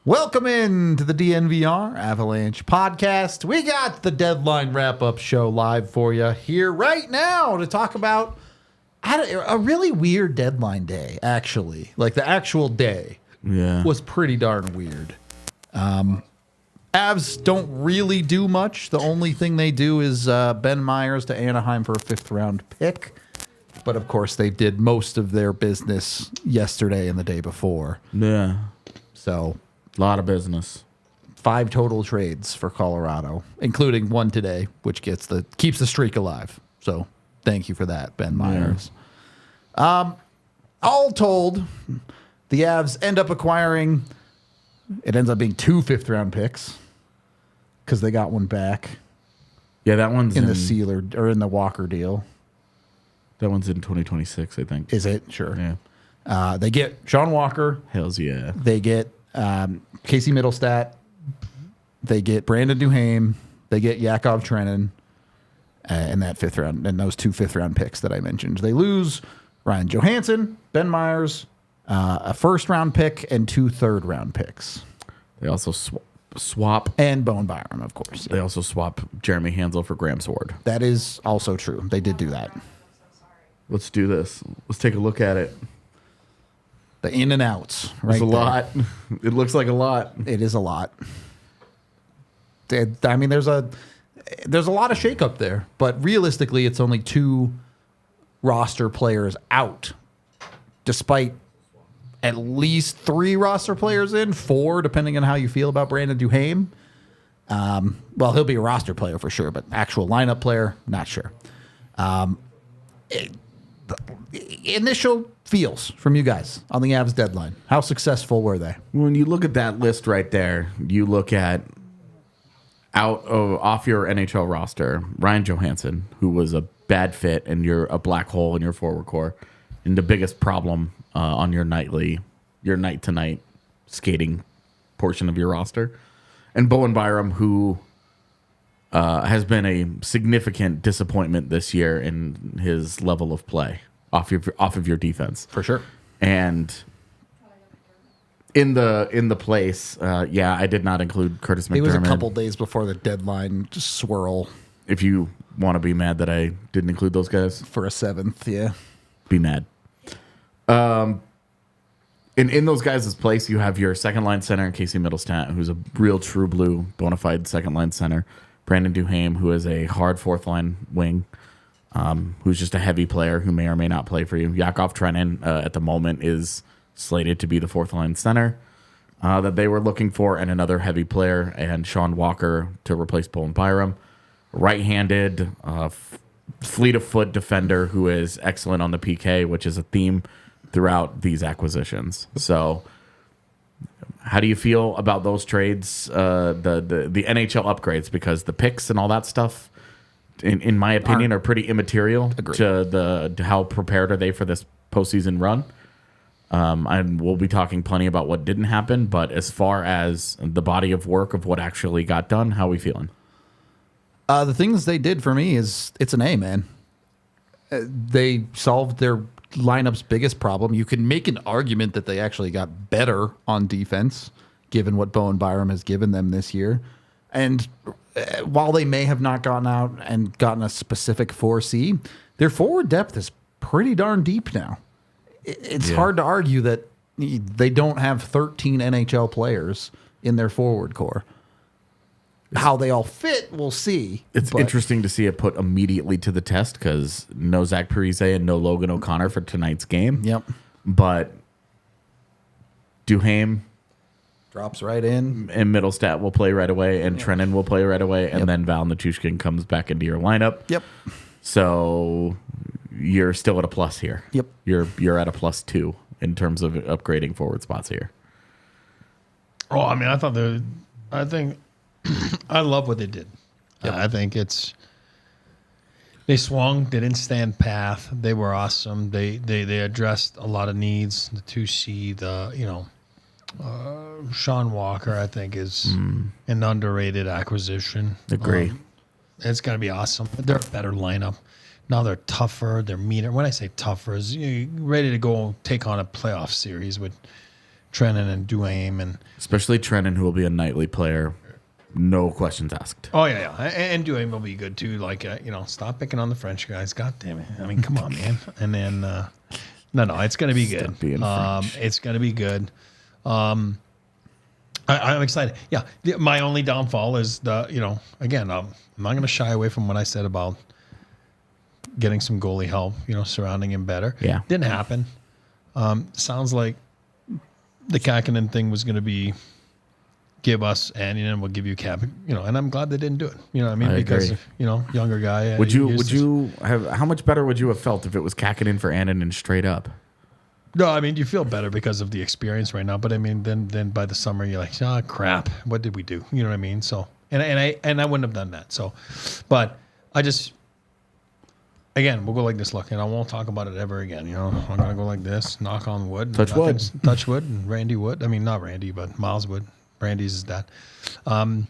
Welcome in to the DNVR Avalanche podcast. We got the deadline wrap-up show live for you here right now to talk about a really weird deadline day, actually. Like, the actual day was pretty darn weird. Avs don't really do much. The only thing they do is Ben Myers to Anaheim for a fifth-round pick. But, of course, they did most of their business yesterday and the day before. Yeah. So... a lot of business. 5 total trades for Colorado, including one today, which keeps the streak alive. So thank you for that, Ben Myers. All told, the Avs end up acquiring, it ends up being 2 fifth-round picks because they got one back. Yeah, that one's in the Sealer or in the Walker deal. That one's in 2026, I think. Is it? Sure. Yeah. They get Sean Walker. Hells yeah. They get Casey Middlestat. They get Brandon Duhaime. They get Yakov Trenin in that fifth round, and those 2 fifth-round picks that I mentioned. They lose Ryan Johansson, Ben Myers, a first-round pick, and 2 third-round picks. They also swap. And Bowen Byram, of course. They also swap Jeremy Hansel for Graham Sword. That is also true. They did do that. Let's do this. Let's take a look at it. The in and outs, right? It's a lot. It looks like a lot. It is a lot. I mean, there's a lot of shakeup there, but realistically, it's only 2 roster players out, despite at least 3 roster players in, 4, depending on how you feel about Brandon Duhaime. Well, he'll be a roster player for sure, but actual lineup player, not sure. Initial feels from you guys on the Avs deadline. How successful were they? When you look at that list right there, you look at off your NHL roster, Ryan Johansson, who was a bad fit and you're a black hole in your forward core, and the biggest problem on your night-to-night skating portion of your roster. And Bowen Byram, who has been a significant disappointment this year in his level of play off of your defense. For sure. And in the place, I did not include Curtis McDermott. It was a couple days before the deadline swirl. If you want to be mad that I didn't include those guys. For a 7th, yeah. Be mad. In those guys' place, you have your second-line center, Casey Middlestat, who's a real true blue, bona fide second-line center. Brandon Duhaime, who is a hard fourth-line wing, who's just a heavy player who may or may not play for you. Yakov Trenin, at the moment, is slated to be the fourth-line center that they were looking for, and another heavy player, and Sean Walker to replace Bowen Byram. Right-handed, fleet-of-foot defender who is excellent on the PK, which is a theme throughout these acquisitions. So how do you feel about those trades, the NHL upgrades? Because the picks and all that stuff, in my opinion, are pretty immaterial to how prepared are they for this postseason run. And we'll be talking plenty about what didn't happen, but as far as the body of work of what actually got done, how are we feeling? The things they did for me is it's an A, man. They solved their lineup's biggest problem. You can make an argument that they actually got better on defense, given what Bowen Byram has given them this year. And while they may have not gone out and gotten a specific 4C, their forward depth is pretty darn deep now. It's hard to argue that they don't have 13 NHL players in their forward core. How they all fit, we'll see. It's interesting to see it put immediately to the test because no Zach Parise and no Logan O'Connor for tonight's game. Yep. But Duhaime drops right in. And Middlestat will play right away, and Trenin will play right away, and then Val Nichushkin comes back into your lineup. Yep. So you're still at a plus here. Yep. You're at a +2 in terms of upgrading forward spots here. Oh, I mean, I think I love what they did. I think they swung. They didn't stand path. They were awesome. They addressed a lot of needs. The 2C, Sean Walker, I think, is an underrated acquisition. Agree. It's going to be awesome. They're a better lineup. Now they're tougher. They're meaner. When I say tougher, is ready to go take on a playoff series with Trennan and Duhaime. And Especially Trennan, who will be a nightly player. No questions asked. oh, yeah. And Duhaime will be good, too. Like, stop picking on the French guys. God damn it. I mean, come on, man. And then, no, it's going to be good. Stop being French. It's going to be good. I'm excited. Yeah. My only downfall is again, I'm not going to shy away from what I said about getting some goalie help, surrounding him better. Yeah. Didn't happen. Sounds like the Kakinen thing was going to be give us and we'll give you Cap, and I'm glad they didn't do it. You know what I mean? I Because agree. Younger guy. Would you have? How much better would you have felt if it was Kakinen for Annunen straight up? No, I mean you feel better because of the experience right now. But I mean, then by the summer you're like, oh crap, what did we do? You know what I mean? So and I wouldn't have done that. So, but I just again we'll go like this. Look, and I won't talk about it ever again. I'm gonna go like this. Knock on wood. Touch wood. Touch wood. And Randy Wood. I mean not Randy, but Miles Wood. Randy's is that. I'm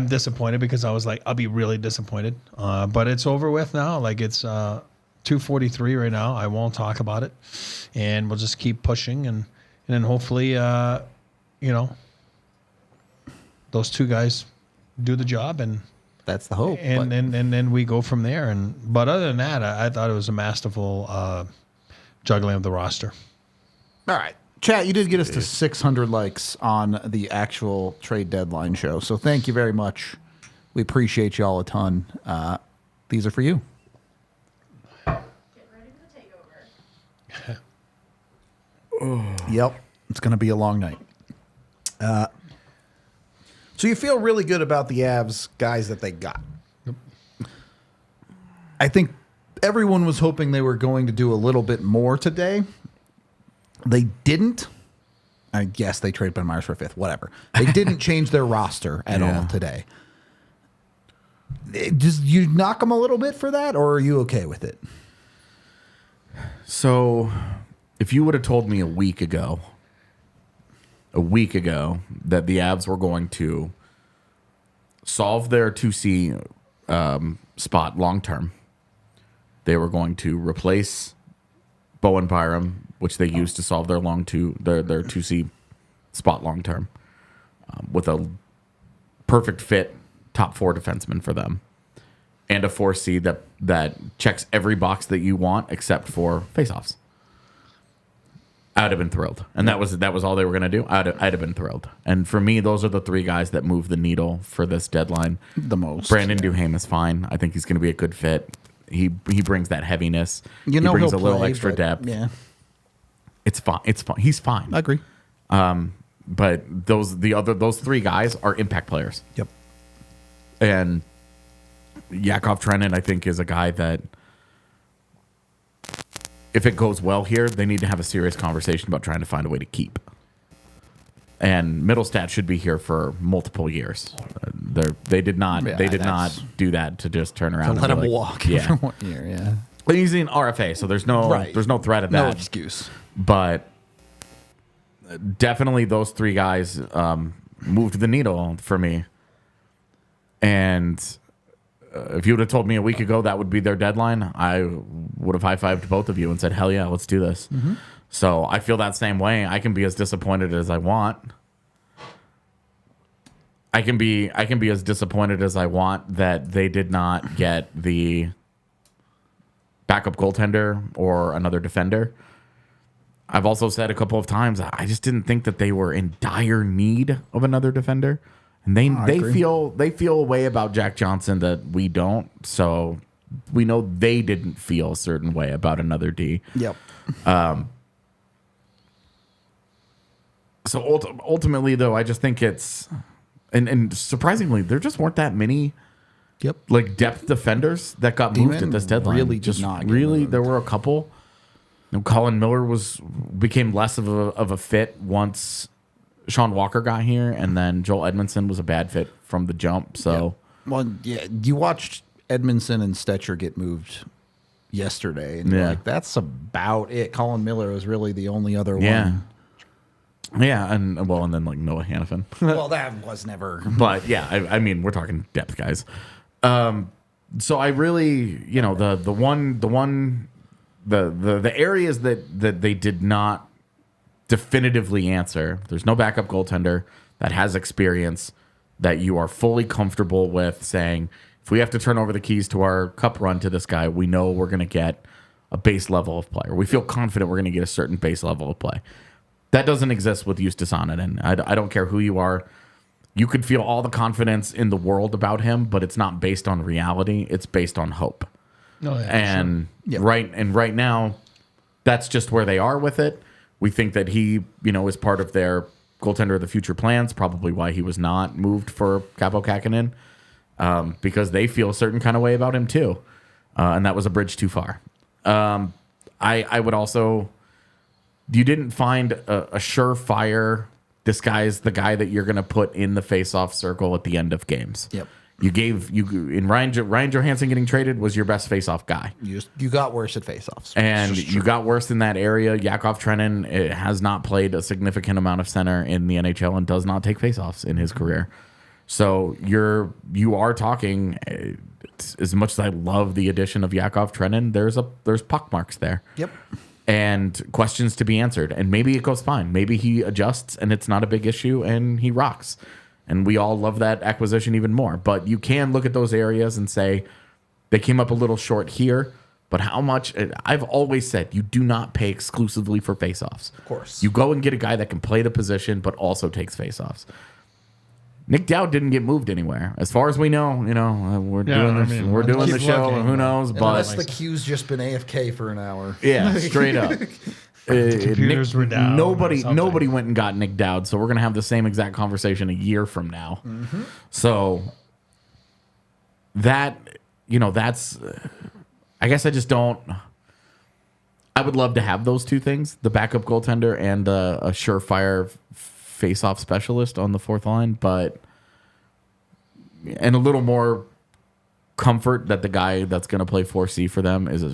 disappointed because I was like, I'll be really disappointed. But it's over with now. Like it's 2:43 right now. I won't talk about it, and we'll just keep pushing, and then hopefully, those two guys do the job, and That's the hope. and then we go from there. But other than that, I thought it was a masterful juggling of the roster. All right. Chat, you did get us to 600 likes on the actual trade deadline show. So thank you very much. We appreciate you all a ton. These are for you. Get ready for the takeover. Yep. It's going to be a long night. So you feel really good about the Avs guys that they got. Yep. I think everyone was hoping they were going to do a little bit more today. They didn't. I guess they traded Ben Myers for a fifth. Whatever. They didn't change their roster at all today. Just you knock them a little bit for that, or are you okay with it? So, if you would have told me a week ago that the Avs were going to solve their 2C spot long term, they were going to replace Bowen Byram, which they used to solve their their 2C spot long term, with a perfect fit top 4 defenseman for them, and a 4C that checks every box that you want except for faceoffs. I'd have been thrilled, and that was all they were going to do. I'd have been thrilled, and for me, those are the 3 guys that move the needle for this deadline. The most. Brandon Duhaime is fine. I think he's going to be a good fit. He brings that heaviness. He brings he'll a little play, extra but, depth. Yeah, It's fine. He's fine. I agree. But those 3 guys are impact players. Yep. And Yakov Trenin, I think, is a guy that, if it goes well here, they need to have a serious conversation about trying to find a way to keep. And Middlestat should be here for multiple years. They did not do that to just turn around To let and him be like, walk Yeah, for 1 year. Yeah. but he's in RFA, so there's no threat of No that. excuse. But definitely those 3 guys moved the needle for me. And if you would have told me a week ago that would be their deadline, I would have high-fived both of you and said, hell yeah, let's do this. Mm-hmm. So I feel that same way. I can be as disappointed as I want. I can be as disappointed as I want that they did not get the backup goaltender or another defender. I've also said a couple of times, I just didn't think that they were in dire need of another defender. And they feel a way about Jack Johnson that we don't. So we know they didn't feel a certain way about another D. Yep. So ultimately, though, I just think it's and surprisingly, there just weren't that many like depth defenders that got moved at this deadline. Really did not get really, moved. there were a couple. Colin Miller became less of a fit once Sean Walker got here, and then Joel Edmondson was a bad fit from the jump. So, Well, yeah, you watched Edmondson and Stetcher get moved yesterday, and you're like, that's about it. Colin Miller was really the only other one. Yeah, and then like Noah Hannafin. Well, that was never. But yeah, I mean, we're talking depth guys. So I really, the areas that they did not definitively answer. There's no backup goaltender that has experience that you are fully comfortable with saying, if we have to turn over the keys to our cup run to this guy, we know we're going to get a base level of play, or we feel confident we're going to get a certain base level of play. That doesn't exist with Justus Annunen. I don't care who you are. You could feel all the confidence in the world about him, but it's not based on reality. It's based on hope. Oh, yeah, And sure. right now, that's just where they are with it. We think that he, is part of their goaltender of the future plans, probably why he was not moved for Capo Kakinen, because they feel a certain kind of way about him too. And that was a bridge too far. I would also, you didn't find a surefire, this guy's the guy that you're going to put in the face-off circle at the end of games. Yep. In Ryan Johansson getting traded was your best face-off guy. You got worse at faceoffs. And you got worse in that area. Yakov Trenin has not played a significant amount of center in the NHL and does not take faceoffs in his career. So you are talking, as much as I love the addition of Yakov Trenin, there's puck marks there. Yep. And questions to be answered. And maybe it goes fine. Maybe he adjusts and it's not a big issue and he rocks. And we all love that acquisition even more. But you can look at those areas and say, they came up a little short here. But how much? I've always said, you do not pay exclusively for faceoffs. Of course. You go and get a guy that can play the position but also takes faceoffs. Nick Dowd didn't get moved anywhere, as far as we know. We're doing the show, and who knows? But unless the queue's just been AFK for an hour. yeah, straight up. computers were down. Nobody went and got Nick Dowd, so we're gonna have the same exact conversation a year from now. Mm-hmm. So that's. I guess I just don't. I would love to have those two things: the backup goaltender and a surefire face-off specialist on the fourth line, and a little more comfort that the guy that's going to play 4C for them is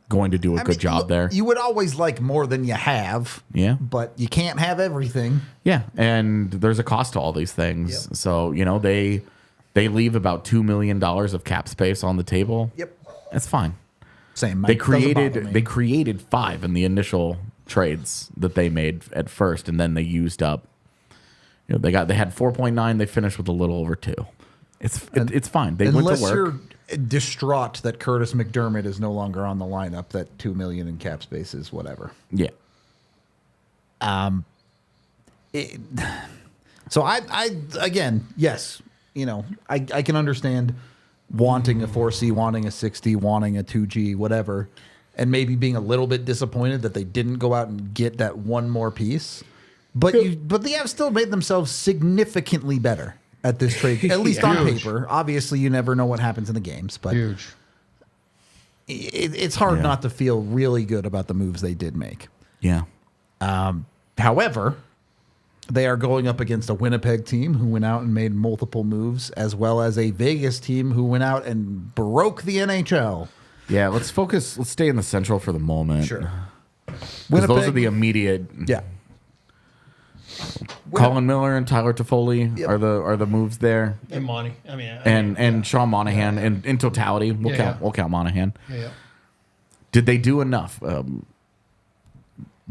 going to do a good job there. You would always like more than you have. Yeah. But you can't have everything. Yeah, and there's a cost to all these things. Yep. So, they leave about $2 million of cap space on the table. Yep. That's fine. Same. They created 5 in the initial trades that they made at first, and then they used up. They had 4.9. They finished with a little over 2. It's fine. They went to work. Unless you're distraught that Curtis McDermott is no longer on the lineup, that $2 million in cap space is whatever. Yeah. So I again, yes, I can understand wanting a 4C, wanting a 6D, wanting a 2G, whatever, and maybe being a little bit disappointed that they didn't go out and get that one more piece. But they have still made themselves significantly better at this trade, at least on paper. Obviously, you never know what happens in the games, but huge. It's hard not to feel really good about the moves they did make. Yeah. However, they are going up against a Winnipeg team who went out and made multiple moves, as well as a Vegas team who went out and broke the NHL. Yeah, let's focus. Let's stay in the Central for the moment. Sure. Because those are the immediate. Yeah. Colin Miller and Tyler Toffoli are the moves there, And Monty. and Sean Monahan in totality. We'll count Monahan. Yeah. Did they do enough?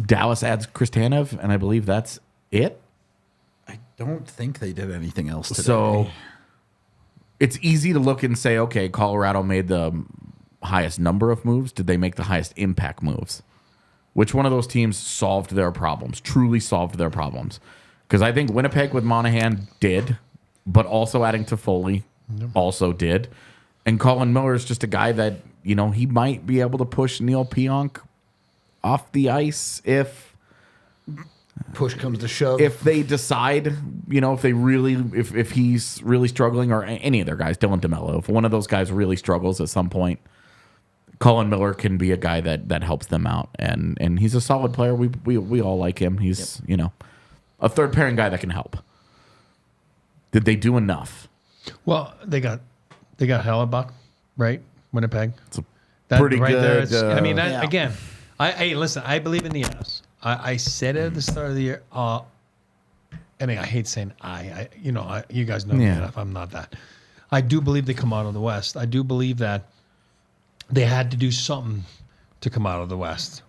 Dallas adds Chris Tanev, and I believe that's it. I don't think they did anything else today. So it's easy to look and say, okay, Colorado made the highest number of moves. Did they make the highest impact moves? Which one of those teams solved their problems, truly solved their problems? Because I think Winnipeg with Monahan did, but also adding Toffoli also did. And Colin Miller is just a guy that, he might be able to push Neil Pionk off the ice if push comes to shove. If they decide, if he's really struggling, or any of their guys, Dylan DeMello, if one of those guys really struggles at some point, Colin Miller can be a guy that helps them out, and he's a solid player. We all like him. He's a third pairing guy that can help. Did they do enough? Well, they got Hellebuck, right? Winnipeg. It's a pretty good. I mean, Yeah. again, hey, listen. I believe in the Avs. I said it at the start of the year. And I hate saying you guys know me enough. I'm not that. I do believe they come out of the West. I do believe that they had to do something to come out of the West.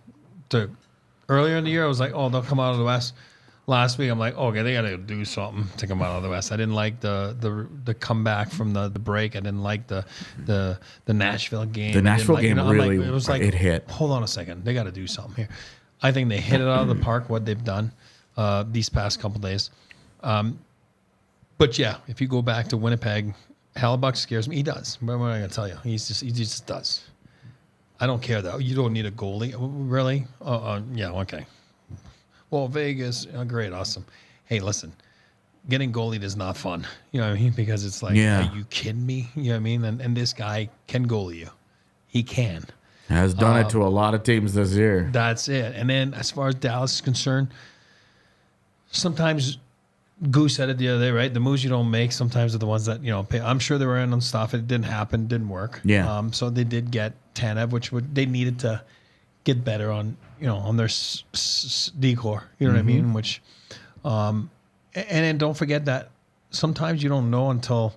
Earlier in the year, I was like, oh, they'll come out of the West. Last week, I'm like, okay, they got to do something to come out of the West. I didn't like the comeback from the break. I didn't like the Nashville game. The Nashville game really it was like it hit. Hold on a second, they got to do something here. I think they hit it out of the park. What they've done these past couple days. But yeah, if you go back to Winnipeg, Hellebuck scares me. He does. What am I going to tell you? He just does. I don't care though. You don't need a goalie, really. Yeah, okay. Well, Vegas, great, awesome. Hey, listen, getting goalied is not fun. You know what I mean? Because it's like, are you kidding me? You know what I mean? And this guy can goalie you. He can. Has done it to a lot of teams this year. That's it. And then as far as Dallas is concerned, sometimes Goose said it the other day, right? The moves you don't make sometimes are the ones that, pay. I'm sure they were in on stuff. It didn't happen, didn't work. Yeah. So they did get Tanev, which they needed to get better on, on their decor. You know what I mean? Which, and then don't forget that sometimes you don't know until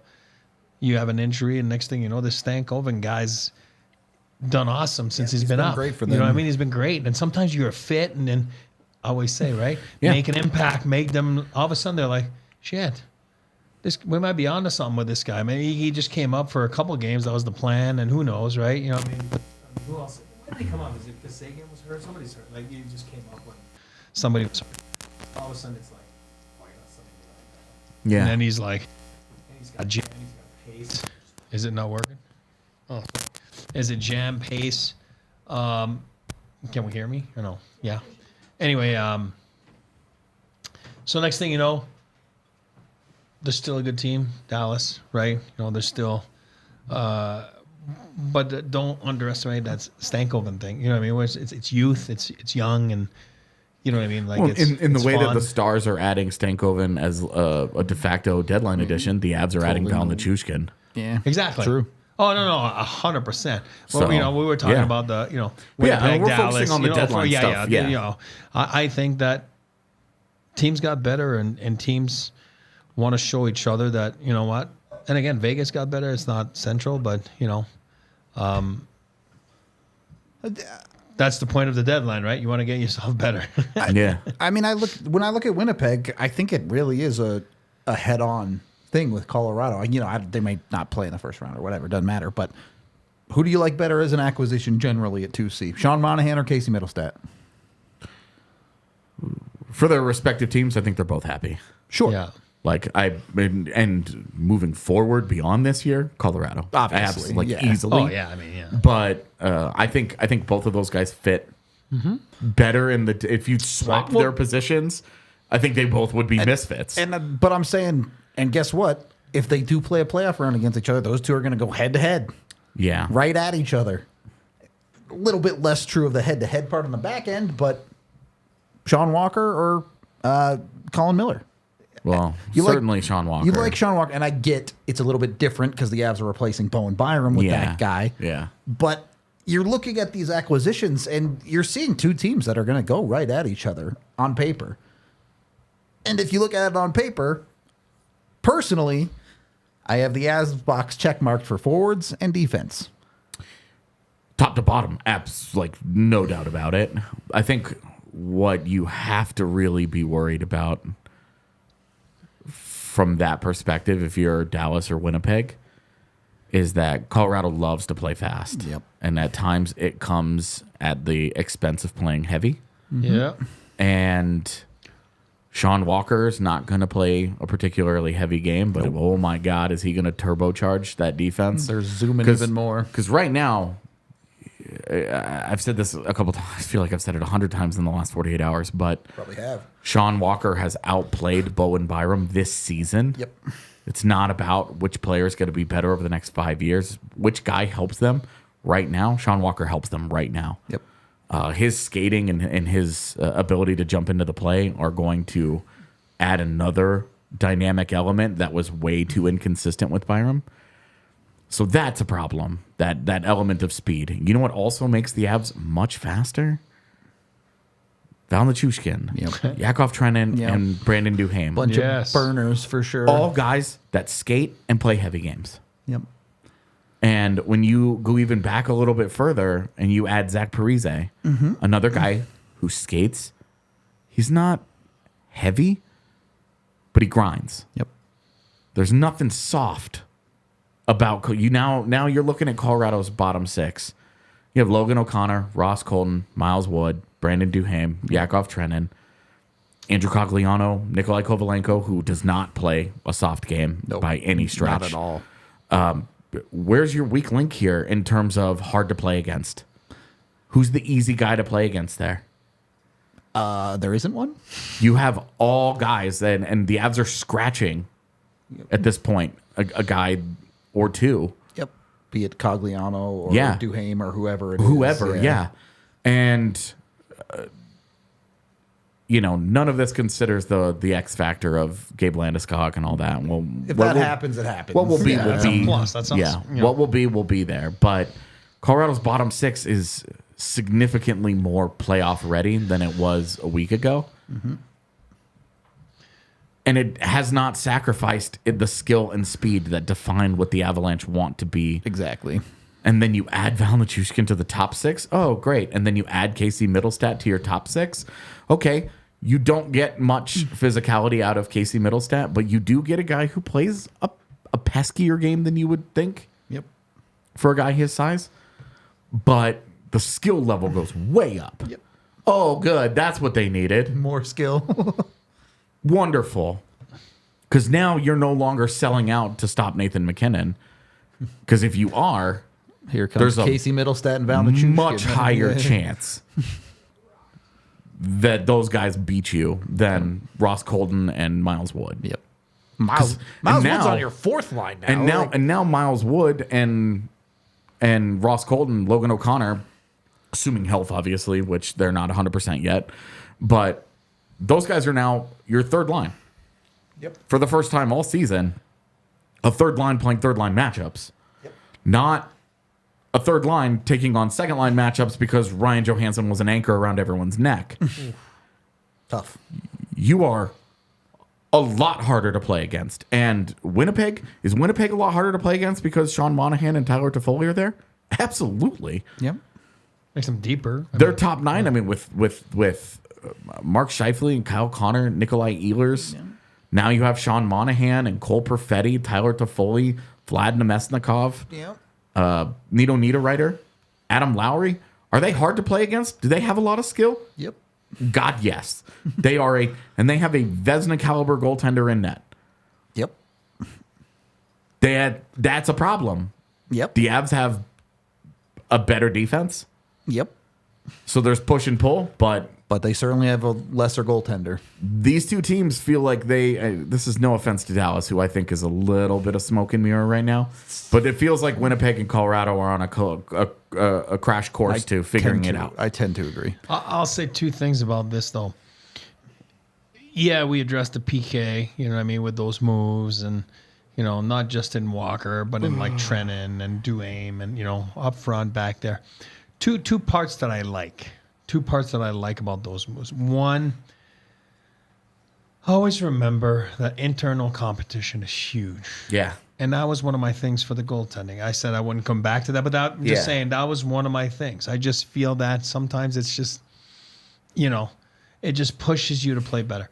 you have an injury, and next thing you know, this Stankoven guy's done awesome since he's been up. Great for them. them. You know what I mean? He's been great, and sometimes you're fit, and then I always say, right, Yeah. make an impact, make them. All of a sudden, they're like, shit. We might be onto something with this guy. Maybe he just came up for a couple of games. That was the plan, and who knows, right? You know what I mean? Who else? When did he come up? Is it because Sagan was hurt? Somebody's hurt. Like, he just came up when somebody was hurt. All of a sudden, it's like, oh, I got something like that. Yeah. And then he's like, he's got jam, he's got pace. Is it not working? Oh, is it jam, pace? Can we hear me or no? Yeah. Anyway, so next thing you know, they're still a good team, Dallas, right? They're still, but don't underestimate that Stankoven thing. You know what I mean? Where it's youth, it's young, and you know what I mean. Like it's in the it's way fun. that the Stars are adding Stankoven as a de facto deadline addition, the Avs are adding Val Nichushkin. Yeah, Exactly. True. Oh no, 100%. Well, So, we were talking yeah. about the Yeah, Winnipeg, and we're Dallas, focusing on the deadline stuff. Yeah. I think that teams got better and teams want to show each other that you know what. And again, Vegas got better. It's not Central, but that's the point of the deadline, right? You want to get yourself better. Yeah. I mean, when I look at Winnipeg, I think it really is a head-on thing with Colorado. They may not play in the first round or whatever. It doesn't matter. But who do you like better as an acquisition generally at 2C? Sean Monahan or Casey Middlestat? For their respective teams, I think they're both happy. Sure. Yeah. Like and moving forward beyond this year, Colorado, Obviously, Like yeah. easily. Oh yeah. I mean, yeah. But I think both of those guys fit better in the. If you swap their positions, I think they both would be misfits. But I'm saying, and guess what? If they do play a playoff round against each other, those two are going to go head-to-head. Yeah. Right at each other. A little bit less true of the head-to-head part on the back end, but Sean Walker or Colin Miller. Well, You like- certainly Sean Walker. You like Sean Walker, and I get it's a little bit different because the Avs are replacing Bowen Byram with that guy. Yeah. But you're looking at these acquisitions, and you're seeing two teams that are going to go right at each other on paper. And if you look at it on paper, personally, I have the Avs box checkmarked for forwards and defense. Top to bottom, like no doubt about it. I think what you have to really be worried about from that perspective, if you're Dallas or Winnipeg, is that Colorado loves to play fast. Yep. And at times it comes at the expense of playing heavy. Yeah. And Sean Walker is not going to play a particularly heavy game, but oh my God, is he going to turbocharge that defense? They're zooming even more. Because right now, I've said this a couple times. I feel like I've said it 100 times in the last 48 hours, but Probably have. Sean Walker has outplayed Bowen Byram this season. Yep. It's not about which player is going to be better over the next 5 years. Which guy helps them right now? Sean Walker helps them right now. Yep. His skating and his ability to jump into the play are going to add another dynamic element that was way too inconsistent with Byram. So that's a problem, that element of speed. You know what also makes the Avs much faster? Valnichushkin, Yakov Trenin, and Brandon Duhaime. Bunch of burners for sure. All guys that skate and play heavy games. Yep. And when you go even back a little bit further and you add Zach Parise, another guy who skates, he's not heavy, but he grinds. Yep. There's nothing soft about you. Now you're looking at Colorado's bottom six. You have Logan O'Connor, Ross Colton, Miles Wood, Brandon Duhaime, Yakov Trenin, Andrew Cogliano, Nikolai Kovalenko, who does not play a soft game by any stretch. Not at all. Where's your weak link here in terms of hard to play against? Who's the easy guy to play against there? There isn't one. You have all guys, and the Avs are scratching at this point a guy or two. Yep. Be it Cogliano or Duhaime or whoever it is. Whoever, yeah. And, none of this considers the X factor of Gabe Landeskog and all that. Well, if that happens, it happens. What will be, will be. Plus, that sounds, What will be there. But Colorado's bottom six is significantly more playoff ready than it was a week ago. Mm-hmm. And it has not sacrificed the skill and speed that define what the Avalanche want to be. Exactly. And then you add Val Nichushkin to the top six. Oh, great. And then you add Casey Middlestat to your top six. Okay. You don't get much physicality out of Casey Middlestat, but you do get a guy who plays a peskier game than you would think. Yep. For a guy his size. But the skill level goes way up. Yep. Oh, good. That's what they needed. More skill. Wonderful. Because now you're no longer selling out to stop Nathan McKinnon. Because if you are, here comes Casey Middlestat and Val Nichushkin. Much higher chance that those guys beat you than Ross Colton and Miles Wood. Yep. Miles Wood's on your fourth line now. And now Miles Wood and Ross Colton, Logan O'Connor, assuming health, obviously, which they're not 100% yet, but those guys are now your third line. Yep. For the first time all season, a third line playing third line matchups. Yep. Not a third line taking on second line matchups because Ryan Johansson was an anchor around everyone's neck. Tough. You are a lot harder to play against. And Winnipeg, is Winnipeg a lot harder to play against because Sean Monahan and Tyler Toffoli are there? Absolutely. Yep. Makes them deeper. They're top nine. I mean, with Mark Scheifele and Kyle Connor, Nikolai Ehlers. Yeah. Now you have Sean Monahan and Cole Perfetti, Tyler Toffoli, Vlad Nemesnikov, Nito Niederreiter, Adam Lowry. Are they hard to play against? Do they have a lot of skill? Yep. God, yes. They are and they have a Vezina caliber goaltender in net. Yep. That's a problem. Yep. The Avs have a better defense. Yep. So there's push and pull, but they certainly have a lesser goaltender. These two teams feel like this is no offense to Dallas, who I think is a little bit of smoke and mirror right now, but it feels like Winnipeg and Colorado are on a crash course to figuring it out. I tend to agree. I'll say two things about this, though. Yeah, we addressed the PK, you know what I mean, with those moves and, not just in Walker, but in like Trenin and Duhaime and, up front, back there. Two parts that I like. Two parts that I like about those moves. One, always remember that internal competition is huge. Yeah. And that was one of my things for the goaltending. I said I wouldn't come back to that, but I'm just saying that was one of my things. I just feel that sometimes it's just, it just pushes you to play better.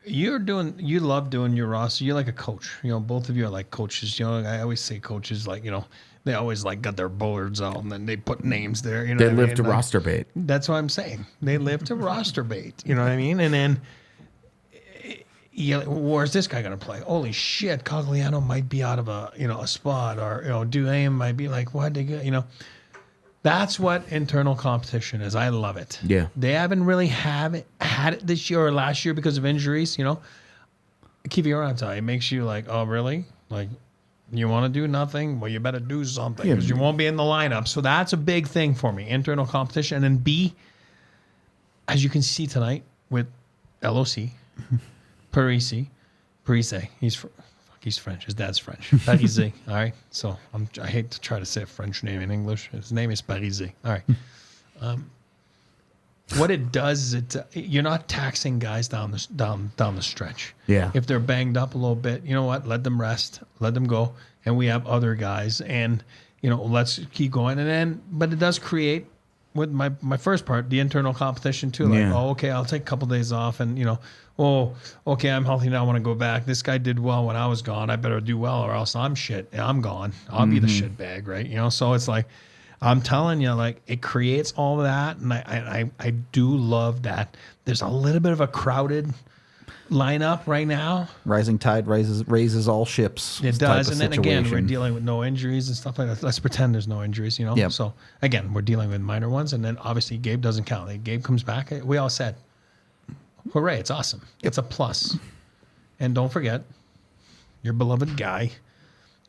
You love doing your roster. You're like a coach. Both of you are like coaches. I always say coaches like, they always like got their boards out and then they put names there. They live to roster bait. That's what I'm saying. They live to roster bait. You know what I mean? And then, where's this guy going to play? Holy shit, Cogliano might be out of a spot, or Duhaime might be like, why'd they get? That's what internal competition is. I love it. Yeah, they haven't really had it this year or last year because of injuries. Keep your eyes out. It makes you like, oh really? Like, you want to do nothing? Well, you better do something because you won't be in the lineup. So that's a big thing for me, internal competition. And then B, as you can see tonight with LOC, Parisi. He's French. His dad's French. Parisi. All right. So I hate to try to say a French name in English. His name is Parisi. All right. What it does is you're not taxing guys down the stretch. Yeah. If they're banged up a little bit, you know what? Let them rest. Let them go. And we have other guys. And, let's keep going. And then, but it does create, with my first part, the internal competition too. Like, okay, I'll take a couple days off and, okay, I'm healthy now. I want to go back. This guy did well when I was gone. I better do well or else I'm shit. I'm gone. I'll be the shit bag, right? So it's like, I'm telling you, like, it creates all of that. And I do love that. There's a little bit of a crowded lineup right now. Rising tide raises all ships. It does. And then again, we're dealing with no injuries and stuff like that. Let's pretend there's no injuries, Yep. So again, we're dealing with minor ones. And then obviously Gabe doesn't count. Like, Gabe comes back. We all said, hooray, it's awesome. It's a plus. And don't forget, your beloved guy,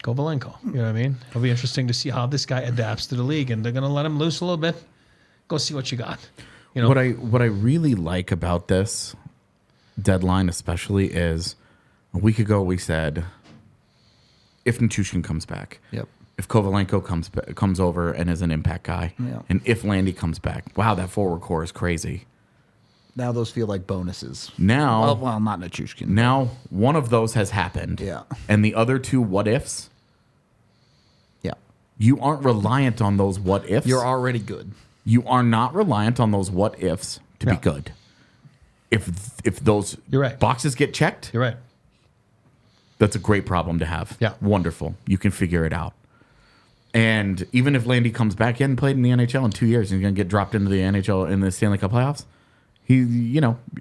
Kovalenko. You know what I mean? It'll be interesting to see how this guy adapts to the league. And they're going to let him loose a little bit. Go see what you got. What I really like about this deadline especially is a week ago we said if Nichushkin comes back, Yep. if Kovalenko comes over and is an impact guy, and if Landy comes back, wow, that forward core is crazy. Now those feel like bonuses. Now, well, not Nichushkin. now one of those has happened, Yeah. and the other two what ifs, Yeah. you aren't reliant on those what ifs. You're already good. You are not reliant on those what ifs to be Yeah. good. If those You're right. boxes get checked, You're right. that's a great problem to have. Yeah. Wonderful. You can figure it out. And even if Landy comes back, he hadn't played in the NHL in 2 years, and he's going to get dropped into the NHL in the Stanley Cup playoffs.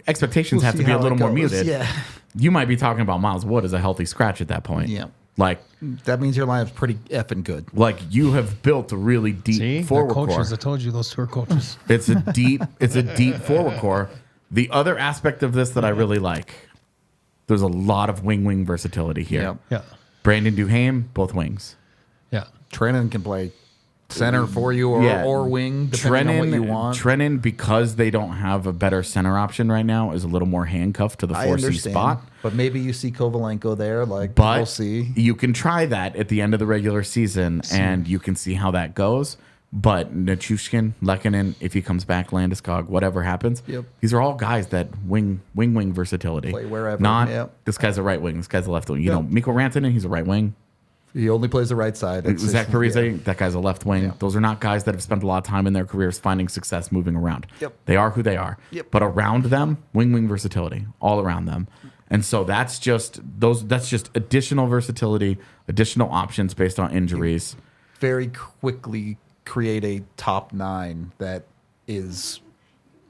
Expectations have to be a little more muted. Yeah. You might be talking about Miles Wood as a healthy scratch at that point. Yeah. Like That means your lineup's pretty effing good. you have built a really deep See? forward They're core. coaches. I told you those two are coaches. It's a deep forward core. The other aspect of this that I really like, there's a lot of wing versatility here. Yep. Yeah. Brandon Duhaime, both wings. Yeah. Trennan can play center for you or wing, depending on what you want. Trennan, because they don't have a better center option right now, is a little more handcuffed to the I 4C understand. spot. But maybe you see Kovalenko there. Like, But we'll see. you can try that at the end of the regular season, and you can see how that goes. But Nichushkin, Lehkonen, if he comes back, Landeskog, whatever happens, Yep. these are all guys that wing versatility. Play wherever, Not yep. this guy's a right wing, this guy's a left wing. Yep. Mikko Rantanen, he's a right wing. He only plays the right side. Zach Parise, that guy's a left wing. Yeah. Those are not guys that have spent a lot of time in their careers finding success moving around. Yep. They are who they are. Yep. But around them, wing versatility all around them. And so that's just additional versatility, additional options based on injuries. Very quickly create a top nine that is.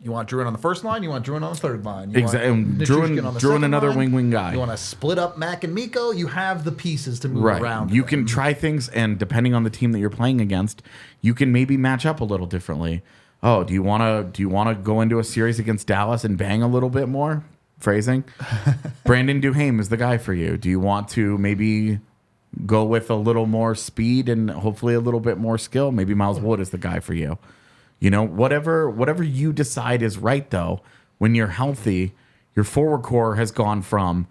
You want Druin on the first line. You want Druin on the third line. You Exactly. want Nichushkin on the Druin second another line. wing guy. You want to split up Mac and Mikko. You have the pieces to move Right. around. You can try things, and depending on the team that you're playing against, you can maybe match up a little differently. Oh, do you want to go into a series against Dallas and bang a little bit more? Phrasing. Brandon Duhaime is the guy for you. Do you want to maybe go with a little more speed and hopefully a little bit more skill? Maybe Miles Wood is the guy for you. Whatever you decide is right, though, when you're healthy, your forward core has gone from,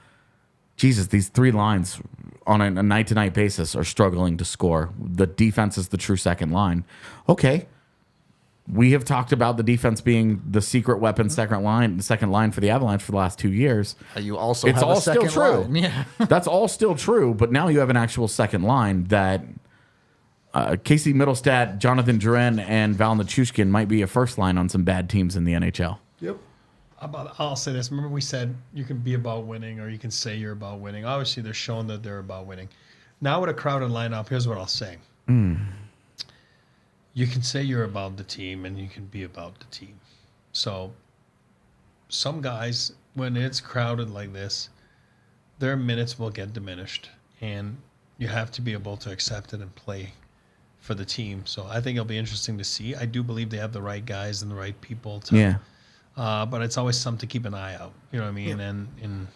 Jesus, these three lines on a night-to-night basis are struggling to score. The defense is the true second line. Okay. We have talked about the defense being the secret weapon second line for the Avalanche for the last 2 years. You also It's have all a second still true. line. Yeah. That's all still true, but now you have an actual second line that Casey Middlestat, Jonathan Drouin, and Val Nichushkin might be a first line on some bad teams in the NHL. Yep. I'll say this. Remember we said you can be about winning or you can say you're about winning. Obviously, they're showing that they're about winning. Now with a crowded lineup, here's what I'll say. You can say you're about the team and you can be about the team. So some guys, when it's crowded like this, their minutes will get diminished. And you have to be able to accept it and play for the team. So I think it'll be interesting to see. I do believe they have the right guys and the right people to... Yeah. But it's always something to keep an eye out. You know what I mean? Yeah. And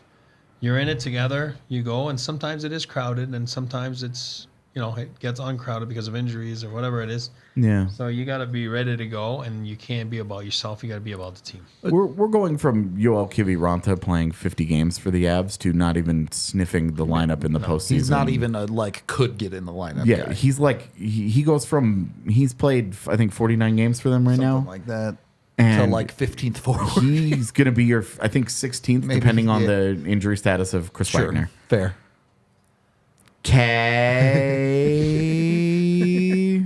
you're in it together. You go, and sometimes it is crowded, and sometimes it's it gets uncrowded because of injuries or whatever it is. Yeah. So you got to be ready to go, and you can't be about yourself. You got to be about the team. We're going from Yoel Kiviranta playing 50 games for the Avs to not even sniffing the lineup in the postseason. He's not even could get in the lineup. Yeah, guy. he's like he goes from he's played I think 49 games for them right Something now. like that. And to like 15th forward. He's going to be your I think 16th Maybe, depending on yeah. the injury status of Chris Wagner. Fair. Okay.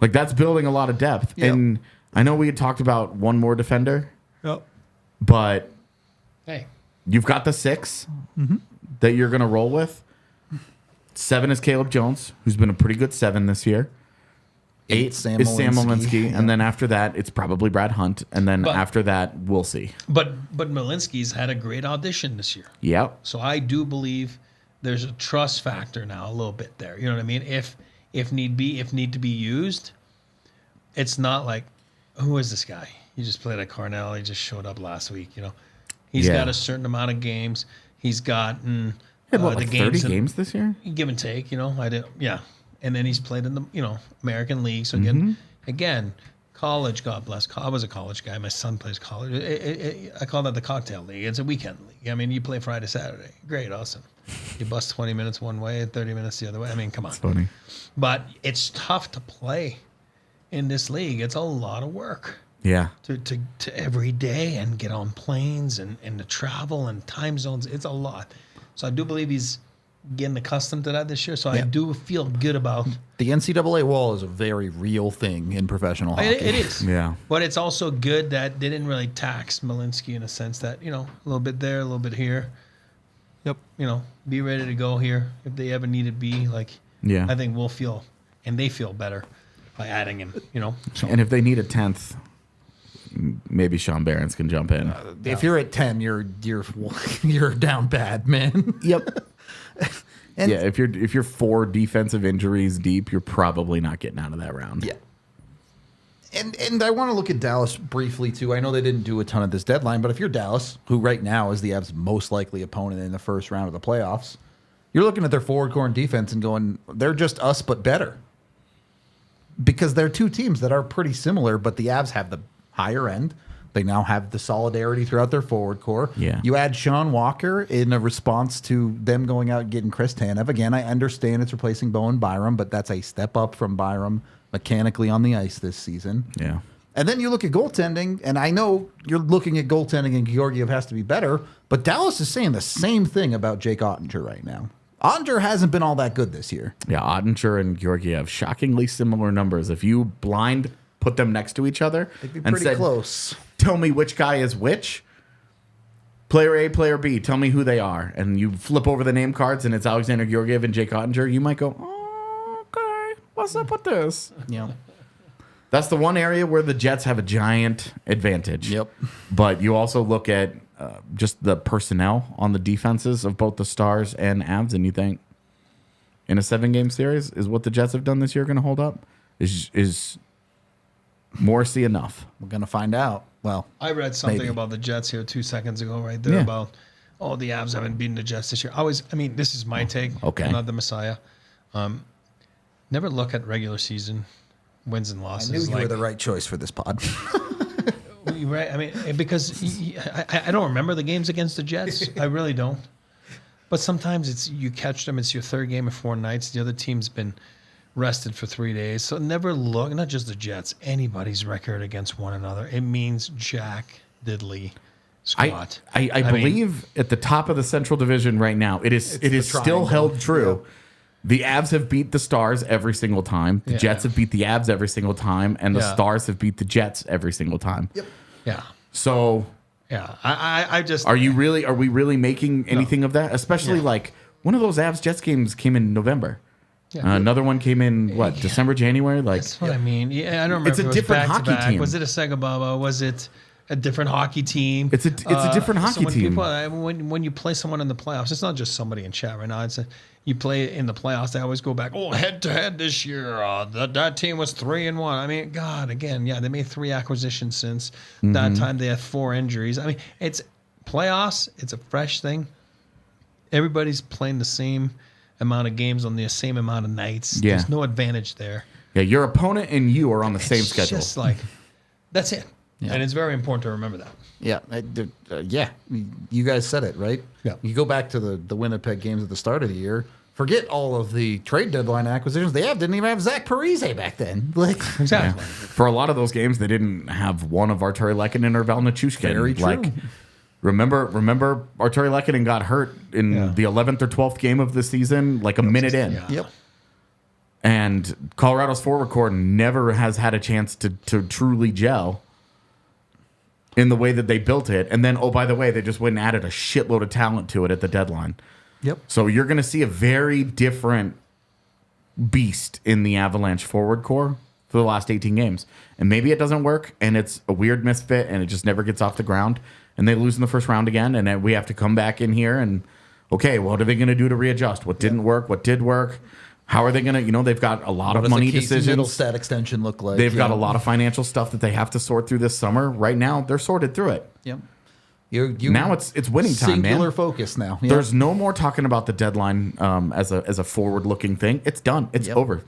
Like that's building a lot of depth. Yep. And I know we had talked about one more defender, Yep. but Hey. you've got the 6 that you're going to roll with. 7 is Caleb Jones, who's been a pretty good 7 this year. 8 Sam is Sam Malinsky. Malinsky. And then after that, it's probably Brad Hunt. And then But- after that, we'll see. But Malinsky's had a great audition this year. Yep. So I do believe there's a trust factor now a little bit there. You know what I mean? If need to be used, it's not like, who is this guy? He just played at Cornell. He just showed up last week. He's Yeah. got a certain amount of games. He's gotten He had, the like games 30 games this year? give and take. I didn't. Yeah, and then he's played in the American League. So again, college. God bless. I was a college guy. My son plays college. I call that the cocktail league. It's a weekend league. I mean, you play Friday, Saturday. Great, awesome. You bust 20 minutes one way and 30 minutes the other way. I mean, come on. Funny. But it's tough to play in this league. It's a lot of work Yeah. to every day and get on planes and to travel and time zones. It's a lot. So I do believe he's getting accustomed to that this year. So I do feel good about The NCAA wall is a very real thing in professional hockey. it is. Yeah. But it's also good that they didn't really tax Malinsky in a sense that, a little bit there, a little bit here. Yep. Be ready to go here if they ever need to be. Yeah. I think we'll feel, and they feel better by adding him, So And if they need a 10th, maybe Sean Barons can jump in. If you're at 10, you're you're down bad, man. Yep. And Yeah, if you're 4 defensive injuries deep, you're probably not getting out of that round. Yeah. And I want to look at Dallas briefly too. I know they didn't do a ton at this deadline, but if you're Dallas, who right now is the Avs' most likely opponent in the first round of the playoffs, you're looking at their forward core and defense and going, they're just us but better. Because they're two teams that are pretty similar, but the Avs have the higher end. They now have the solidarity throughout their forward core. Yeah. You add Sean Walker in a response to them going out and getting Chris Tanev. Again, I understand it's replacing Bowen Byram, but that's a step up from Byram mechanically on the ice this season. Yeah. And then you look at goaltending, and I know you're looking at goaltending and Georgiev has to be better, but Dallas is saying the same thing about Jake Ottinger right now. Ottinger hasn't been all that good this year. Yeah, Ottinger and Georgiev, shockingly similar numbers. If you blind put them next to each other They'd be and pretty said, close. tell me which guy is which, player A, player B, tell me who they are. And you flip over the name cards and it's Alexander Georgiev and Jake Ottinger, you might go, oh, okay, what's up with this? Yeah. That's the one area where the Jets have a giant advantage. Yep. But you also look at just the personnel on the defenses of both the Stars and Avs, and you think, in a 7-game series, is what the Jets have done this year going to hold up? Is Morrissey enough? We're going to find out. Well, I read something maybe. about the Jets here 2 seconds ago, right there, Yeah. about, the Avs haven't beaten the Jets this year. This is my take. okay. I'm not the Messiah. Never look at regular season wins and I losses. knew you were the right choice for this pod. Right. Because I don't remember the games against the Jets. I really don't. But sometimes you catch them. It's your third game of 4 nights. The other team's been rested for 3 days. So never look, not just the Jets, anybody's record against one another. It means jack diddly squat. I believe at the top of the Central Division right now, it is the still triangle. held true. The Avs have beat the Stars every single time. The Yeah. Jets have beat the Avs every single time, and the Yeah. Stars have beat the Jets every single time. Yep. Yeah. So Yeah. I just. are we really making anything of that? Especially like one of those Avs Jets games came in November. Yeah. Another one came in December, January. Like That's what I mean. Yeah, I don't remember. It's a if it was different hockey back-to-back. team. Was it a Segababa? Was it a different hockey team? It's a different hockey when team. When you play someone in the playoffs, it's not just somebody in chat right now. You play in the playoffs. They always go back. Oh, head to head this year. That team was 3-1. I mean, God, again, yeah, they made 3 acquisitions since that time. They had 4 injuries. I mean, it's playoffs. It's a fresh thing. Everybody's playing the same amount of games on the same amount of nights. Yeah. There's no advantage there. Yeah, your opponent and you are on the same It's schedule. just like, that's it. Yeah. And it's very important to remember that. Yeah, yeah. You guys said it, right? Yeah. You go back to the Winnipeg games at the start of the year. Forget all of the trade deadline acquisitions they didn't even have Zach Parise back then. Like, Exactly. For a lot of those games, they didn't have one of Arturi Lehkonen or Val Nichushkin. Very true. Like, remember Arturi Lehkonen got hurt in the 11th or 12th game of the season, like a minute in. Yeah. Yep. And Colorado's forward core never has had a chance to truly gel in the way that they built it. And then, oh, by the way, they just went and added a shitload of talent to it at the deadline. Yep. So you're going to see a very different beast in the Avalanche forward core for the last 18 games. And maybe it doesn't work, and it's a weird misfit, and it just never gets off the ground, and they lose in the first round again, and then we have to come back in here and, okay, what are they going to do to readjust? What didn't work? What did work? How are they going to, they've got a lot What of does money the Casey decisions. Middlestat extension look like? They've got a lot of financial stuff that they have to sort through this summer. Right now, they're sorted through it. Yep. You Now it's winning time, man. Singular focus now. Yep. There's no more talking about the deadline as a forward-looking thing. It's done. It's over.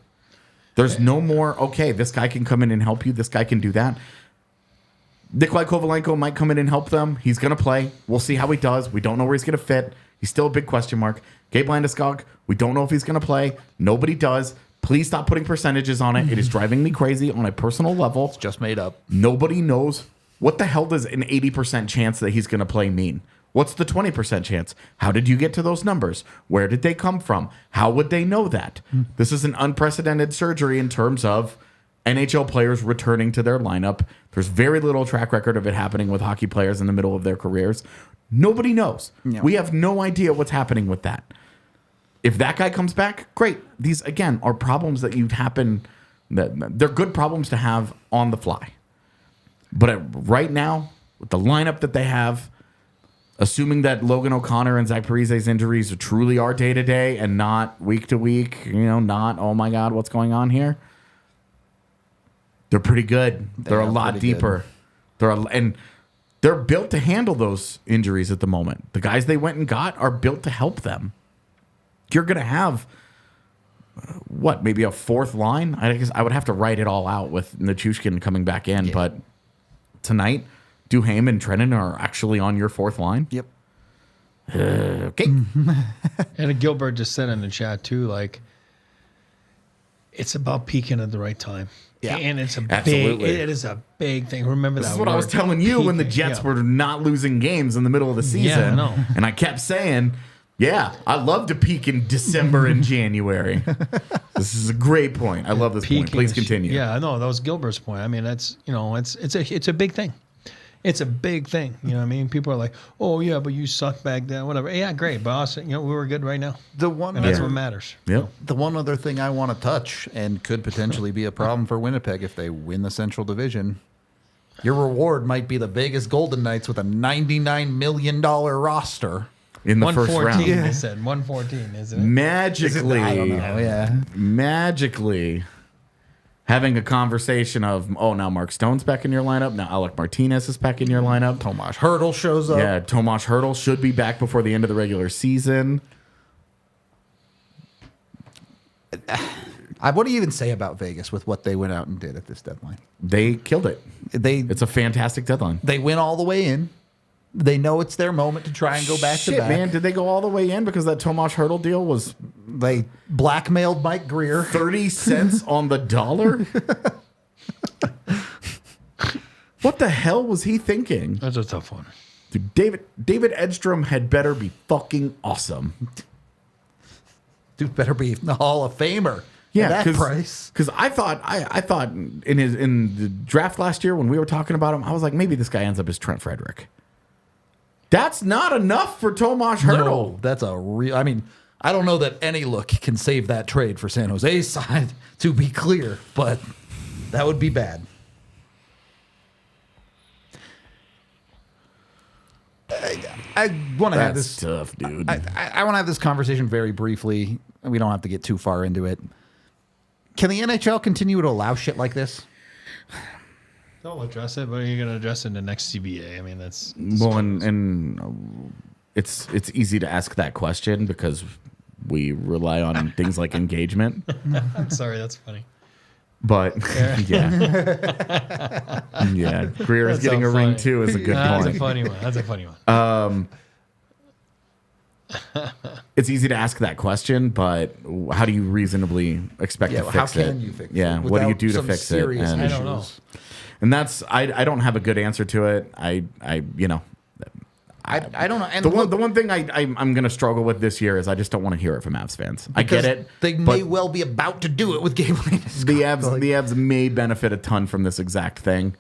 There's no more, okay, this guy can come in and help you. This guy can do that. Nikolai Kovalenko might come in and help them. He's going to play. We'll see how he does. We don't know where he's going to fit. He's still a big question mark. Gabe Landeskog, we don't know if he's going to play. Nobody does. Please stop putting percentages on it. It is driving me crazy on a personal level. It's just made up. Nobody knows. What the hell does an 80% chance that he's going to play mean? What's the 20% chance? How did you get to those numbers? Where did they come from? How would they know that? This is an unprecedented surgery in terms of NHL players returning to their lineup. There's very little track record of it happening with hockey players in the middle of their careers. Nobody knows. No. We have no idea what's happening with that. If that guy comes back, great. These, again, are problems that you'd happen. They're good problems to have on the fly. But right now, with the lineup that they have, assuming that Logan O'Connor and Zach Parise's injuries truly are day to day and not week to week, not, oh my God, what's going on here? They're pretty good. They're a lot deeper. And they're built to handle those injuries at the moment. The guys they went and got are built to help them. You're going to have, maybe a fourth line? I guess I would have to write it all out with Nichushkin coming back in, but tonight, Duhaime and Trennan are actually on your fourth line. Yep. Okay. And Gilbert just said in the chat too, like, it's about peaking at the right time. Yeah. And it's a Absolutely. it is a big thing. Remember that. This is what I was word, telling you when the peaking. Jets Yeah. were not losing games in the middle of the season. Yeah, I know. And I kept saying, yeah, I love to peak in December and January. This is a great point. I love this point. Peaking Please is- continue. Yeah, I know that was Gilbert's point. I mean, that's it's a big thing. It's a big thing. You know what I mean? People are like, oh yeah, but you sucked back then, whatever. Yeah, great, but also, we were good right now, The one and that's Yeah. what matters. Yep. The one other thing I want to touch and could potentially be a problem for Winnipeg if they win the Central Division. Your reward might be the Vegas Golden Knights with a $99 million roster. In the first 114, round. they said 114, isn't it? Magically. I don't know. Yeah. Magically having a conversation of, now Mark Stone's back in your lineup. Now Alec Martinez is back in your lineup. Tomas Hertl shows up. Yeah, Tomas Hertl should be back before the end of the regular season. What do you even say about Vegas with what they went out and did at this deadline? They killed it. It's a fantastic deadline. They went all the way in. They know it's their moment to try and go back to Shit, back. man. Did they go all the way in because that Tomas Hertl deal was They blackmailed Mike Greer. 30 cents on the dollar? What the hell was he thinking? That's a tough one. Dude, David Edstrom had better be fucking awesome. Dude better be the Hall of Famer. Yeah, at that price. Because I thought in the draft last year when we were talking about him, I was like, maybe this guy ends up as Trent Frederick. That's not enough for Tomas Hertl. No, that's a real. I mean, I don't know that any look can save that trade for San Jose's side, to be clear, but that would be bad. I want to have That's this. tough, dude. I want to have this conversation very briefly. We don't have to get too far into it. Can the NHL continue to allow shit like this? They'll address it, but you're going to address it in the next CBA. I mean, that's Well, and it's easy to ask that question because we rely on things like engagement. I'm sorry, that's funny. But yeah, Greer is That's getting so a ring funny. too is a good That's a point. funny one. That's a funny one. It's easy to ask that question, but how do you reasonably expect to fix how it? can you fix it? Yeah, what do you without do to some fix it? serious And, I don't know. and that's I don't have a good answer to it. I you know. I don't know. And The one thing I'm going to struggle with this year is I just don't want to hear it from Avs fans. I get it. They but may well be about to do it with Gabe Landeskog. the Avs may benefit a ton from this exact thing.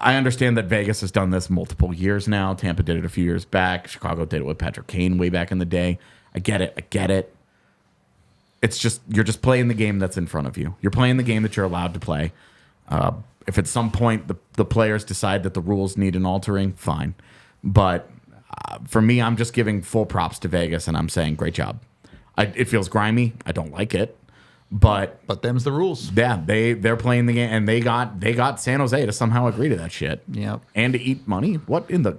I understand that Vegas has done this multiple years now. Tampa did it a few years back. Chicago did it with Patrick Kane way back in the day. I get it. It's just you're just playing the game that's in front of you. You're playing the game that you're allowed to play. If at some point the players decide that the rules need an altering, fine. But for me, I'm just giving full props to Vegas, and I'm saying great job. It feels grimy. I don't like it, but them's the rules. yeah, they're playing the game, and they got San Jose to somehow agree to that shit. Yep. And to eat money. What in the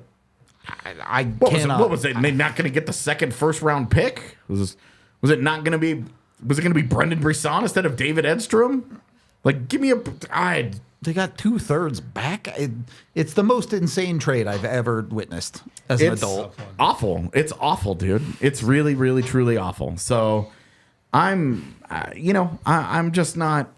I what was it? cannot. What was it? They're not going to get the second first round pick. Was it not going to be? Was it going to be Brendan Brisson instead of David Edstrom? Like, give me a. They got 2/3 back. It's the most insane trade I've ever witnessed as an It's adult. awful. It's awful, dude. It's really, really, truly awful. So, I'm just not.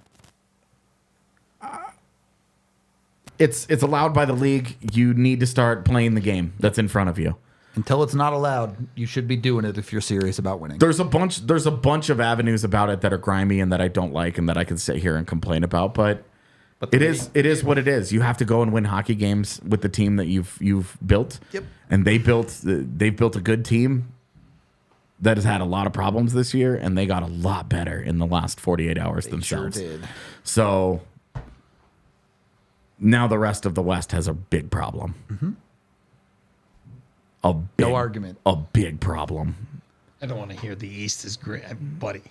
It's allowed by the league. You need to start playing the game that's in front of you. Until it's not allowed, you should be doing it if you're serious about winning. There's a bunch of avenues about it that are grimy and that I don't like and that I can sit here and complain about, but it is what it is. You have to go and win hockey games with the team that you've built. Yep. And they've built a good team that has had a lot of problems this year, and they got a lot better in the last 48 hours themselves. Sure did. So now the rest of the West has a big problem. Mm-hmm. No argument. A big problem. I don't want to hear the East is great, buddy.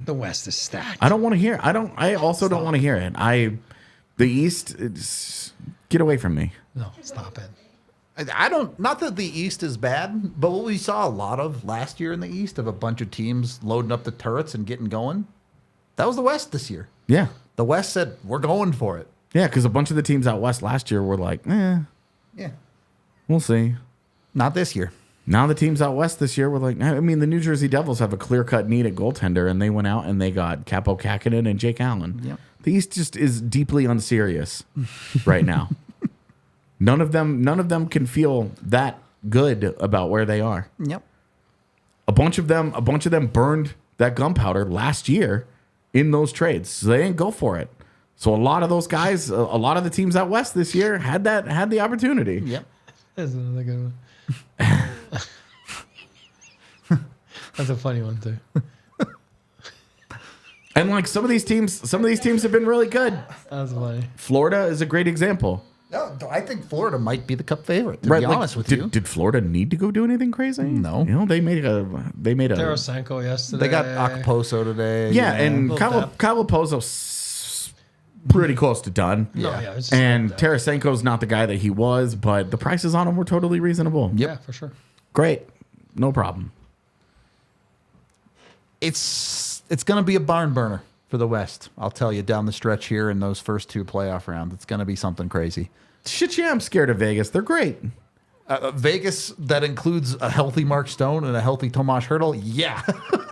The West is stacked. I don't want to hear. I also don't want to hear it. The East, get away from me. No, stop it. I don't. Not that the East is bad, but what we saw a lot of last year in the East of a bunch of teams loading up the turrets and getting going. That was the West this year. Yeah, The West said we're going for it. yeah, because a bunch of the teams out west last year were like, Yeah. we'll see. Not this year. Now the teams out west this year were like, I mean, the New Jersey Devils have a clear-cut need at goaltender, and they went out and they got Capo Kakinen and Jake Allen. Yep. The East just is deeply unserious right now. None of them can feel that good about where they are. Yep. A bunch of them burned that gunpowder last year in those trades, so they didn't go for it. So a lot of those guys, a lot of the teams out west this year had the opportunity. Yep. That's another good one. That's a funny one too. And like some of these teams have been really good. That's funny. Florida is a great example. No, I think Florida might be the Cup favorite. To be honest with you, did Florida need to go do anything crazy? No. You know, they made a Tarasenko yesterday. they got Okposo today. yeah, you know. and little depth. Kyle Pozo's pretty close to done. No, yeah, it's just And like that. Tarasenko's not the guy that he was, but the prices on him were totally reasonable. Yeah, for sure. Great, no problem. it's going to be a barn burner for the West. I'll tell you, down the stretch here in those first two playoff rounds, it's going to be something crazy. Shit, yeah, I'm scared of Vegas. They're great. Vegas that includes a healthy Mark Stone and a healthy Tomas Hertl. Yeah,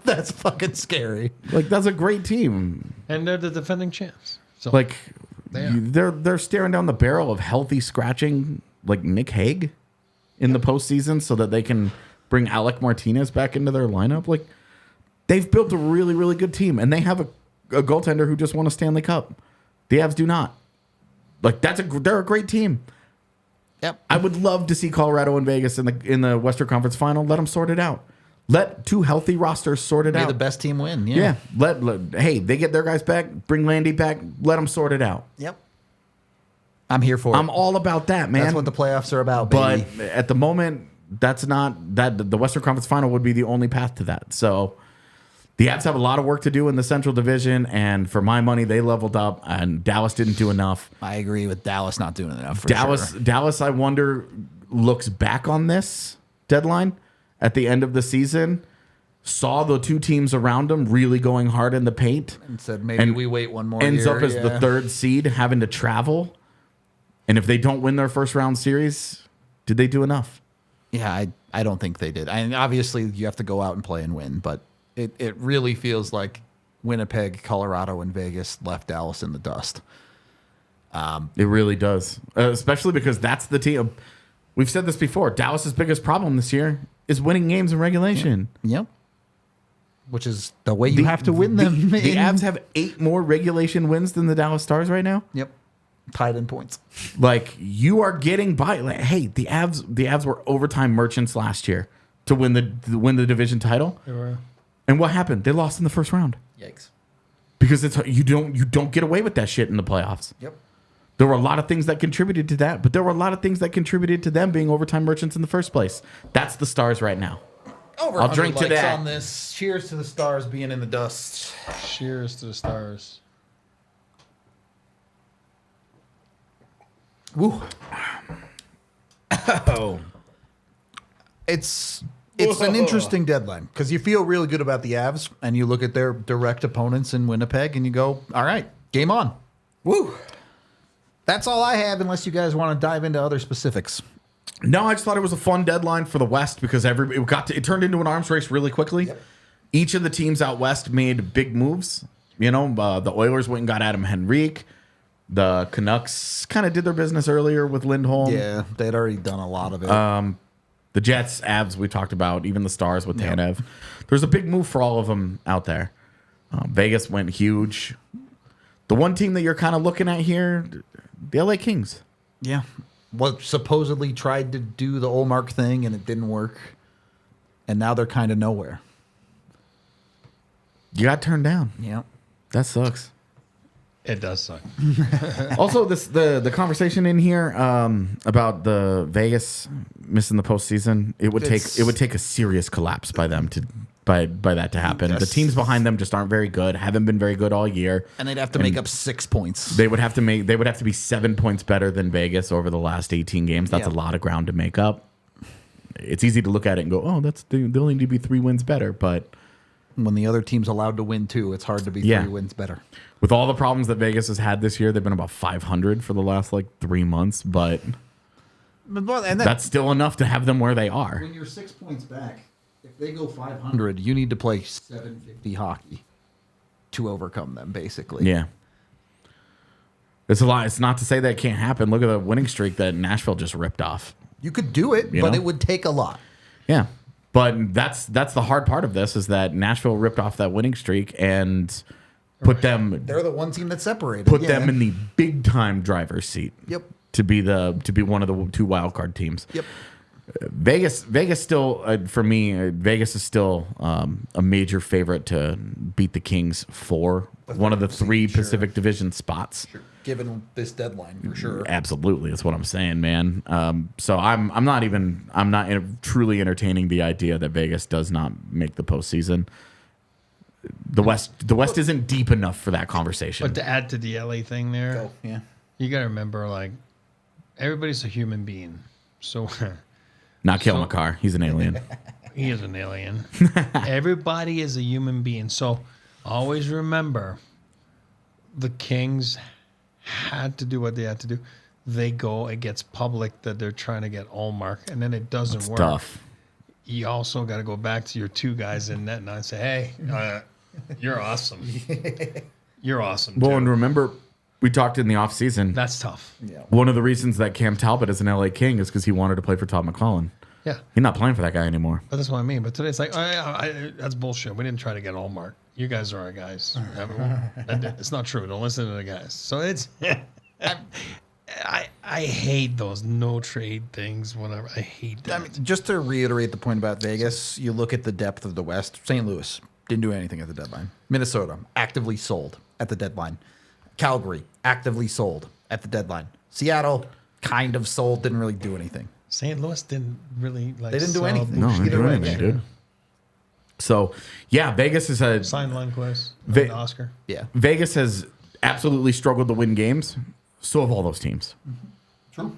that's fucking scary. Like that's a great team. And they're the defending champs. So Like They are. they're staring down the barrel of healthy scratching like Nick Hague in the postseason so that they can bring Alec Martinez back into their lineup. Like they've built a really, really good team, and they have a goaltender who just won a Stanley Cup. The Avs do not. Like they're a great team. Yep. I would love to see Colorado and Vegas in the Western Conference Final. Let them sort it out. Let two healthy rosters sort it May out. the best team win. Yeah. Hey, they get their guys back. Bring Landy back. Let them sort it out. Yep. I'm here for I'm it. all about that, man. That's what the playoffs are about, baby. But at the moment, that's not that. The Western Conference Final would be the only path to that. So the Avs have a lot of work to do in the Central Division, and for my money, they leveled up, and Dallas didn't do enough. I agree with Dallas not doing enough. For sure. Dallas, I wonder, looks back on this deadline at the end of the season, saw the two teams around them really going hard in the paint, And said maybe we wait one more ends year. up as the third seed, having to travel. And if they don't win their first round series, did they do enough? Yeah, I don't think they did. And obviously, you have to go out and play and win, but it really feels like Winnipeg, Colorado, and Vegas left Dallas in the dust. It really does, especially because that's the team. We've said this before. Dallas's biggest problem this year is winning games in regulation. Yep. Which is the way you have to win them. The Avs have 8 more regulation wins than the Dallas Stars right now. Yep. Tied in points. Like, you are getting by. Like, hey, the Avs were overtime merchants last year to win the division title. They were. And what happened? They lost in the first round Yikes. because you don't get away with that shit in the playoffs. Yep. There were a lot of things that contributed to that, but there were a lot of things that contributed to them being overtime merchants in the first place. That's the Stars right now. Over I'll drink to that. on this. Cheers to the Stars being in the dust. Cheers to the Stars. Woo. Oh. It's an interesting deadline because you feel really good about the Avs and you look at their direct opponents in Winnipeg and you go, all right, game on. Woo. That's all I have unless you guys want to dive into other specifics. No, I just thought it was a fun deadline for the West because it turned into an arms race really quickly. Yep. Each of the teams out West made big moves. You know, the Oilers went and got Adam Henrique. The Canucks kind of did their business earlier with Lindholm. Yeah, they'd already done a lot of it. The Jets, Avs, we talked about, even the Stars with Tanev. There's a big move for all of them out there. Vegas went huge. The one team that you're kind of looking at here, the LA Kings. Yeah. What supposedly tried to do the Olmark thing and it didn't work. And now they're kind of nowhere. You got turned down. Yeah. That sucks. It does suck. Also, the conversation in here about the Vegas missing the postseason, it would take a serious collapse by them to by that to happen. Yes. The teams behind them just aren't very good, haven't been very good all year. And they'd have to make up 6 points. They would have to be 7 points better than Vegas over the last 18 games. That's a lot of ground to make up. It's easy to look at it and go, oh, they only need to be 3 wins better, but when the other team's allowed to win too, it's hard to be 3 wins better. With all the problems that Vegas has had this year, they've been about 500 for the last 3 months, but that's still enough to have them where they are. When you're 6 points back, if they go 500, you need to play 750 hockey to overcome them, basically. Yeah. It's a lot. It's not to say that it can't happen. Look at the winning streak that Nashville just ripped off. You could do it, but it would take a lot. Yeah. But that's the hard part of this is that Nashville ripped off that winning streak and put them. They're the one team that separated. Put them in the big time driver's seat. Yep. To be one of the 2 wild card teams. Yep. Vegas still for me. Vegas is still a major favorite to beat the Kings for one of the 3 Pacific Division spots. Sure. Given this deadline, for sure. Absolutely, that's what I'm saying, man. So I'm not truly entertaining the idea that Vegas does not make the postseason. The West isn't deep enough for that conversation. But to add to the LA thing there, Yeah. you got to remember, everybody's a human being. So Not Cale Makar. He's an alien. he is an alien. Everybody is a human being. So always remember, the Kings had to do what they had to do. They go, it gets public that they're trying to get Allmark, and then it doesn't work. Tough. You also got to go back to your 2 guys in net and say, hey, you're awesome. You're awesome. Well, too. and remember, we talked in the offseason. That's tough. Yeah. One of the reasons that Cam Talbot is an LA King is because he wanted to play for Todd McClellan. Yeah. He's not playing for that guy anymore. But that's what I mean. But today it's that's bullshit. We didn't try to get Allmark. You guys are our guys. It's not true. Don't listen to the guys. So it's I hate those no trade things. Whatever. I hate that. I mean, just to reiterate the point about Vegas, you look at the depth of the West. St. Louis didn't do anything at the deadline. Minnesota actively sold at the deadline. Calgary actively sold at the deadline. Seattle kind of sold, didn't really do anything. St. Louis didn't really They didn't do sell anything. No, they didn't Either do way, anything, yeah. dude. So, yeah, Vegas is a Sign Lundqvist, Oscar. Yeah. Vegas has absolutely struggled to win games. So have all those teams. True.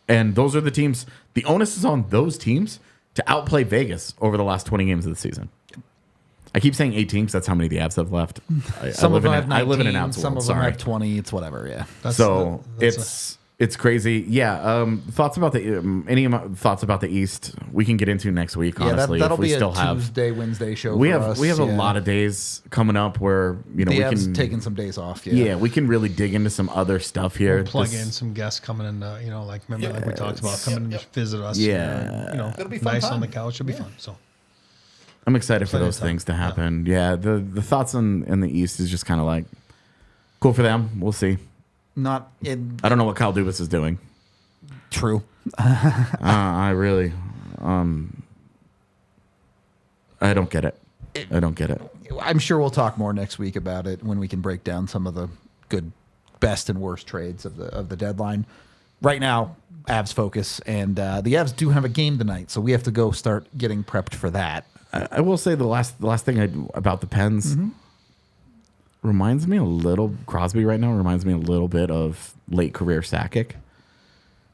And those are the teams. The onus is on those teams to outplay Vegas over the last 20 games of the season. I keep saying 18 because that's how many the Avs have left. Some of them have 19. I live in an Avs Some world, of them sorry. have 20. It's whatever. Yeah. It's crazy. Yeah. Thoughts about thoughts about the East? We can get into next week. Honestly, that'll if we be still a have Tuesday, Wednesday show. we for have us. we have a Yeah. lot of days coming up where The we Avs can taking some days off. yeah, we can really dig into some other stuff here. We'll plug in some guests coming in, like remember like we talked about coming and visit us. Yeah. It'll be fun nice time. on the couch. It'll be fun. So I'm excited for Plenty those of time. things to happen. Yeah, the thoughts in the East is just kind of like cool for them. We'll see. Not in I don't know what Kyle Dubas is doing. true. I really, I don't get it. I don't get it. I'm sure we'll talk more next week about it when we can break down some of the good, best and worst trades of the deadline. Right now, Avs focus, and the Avs do have a game tonight, so we have to go start getting prepped for that. I will say the last thing about the Pens reminds me a little Crosby right now reminds me a little bit of late career Sakic.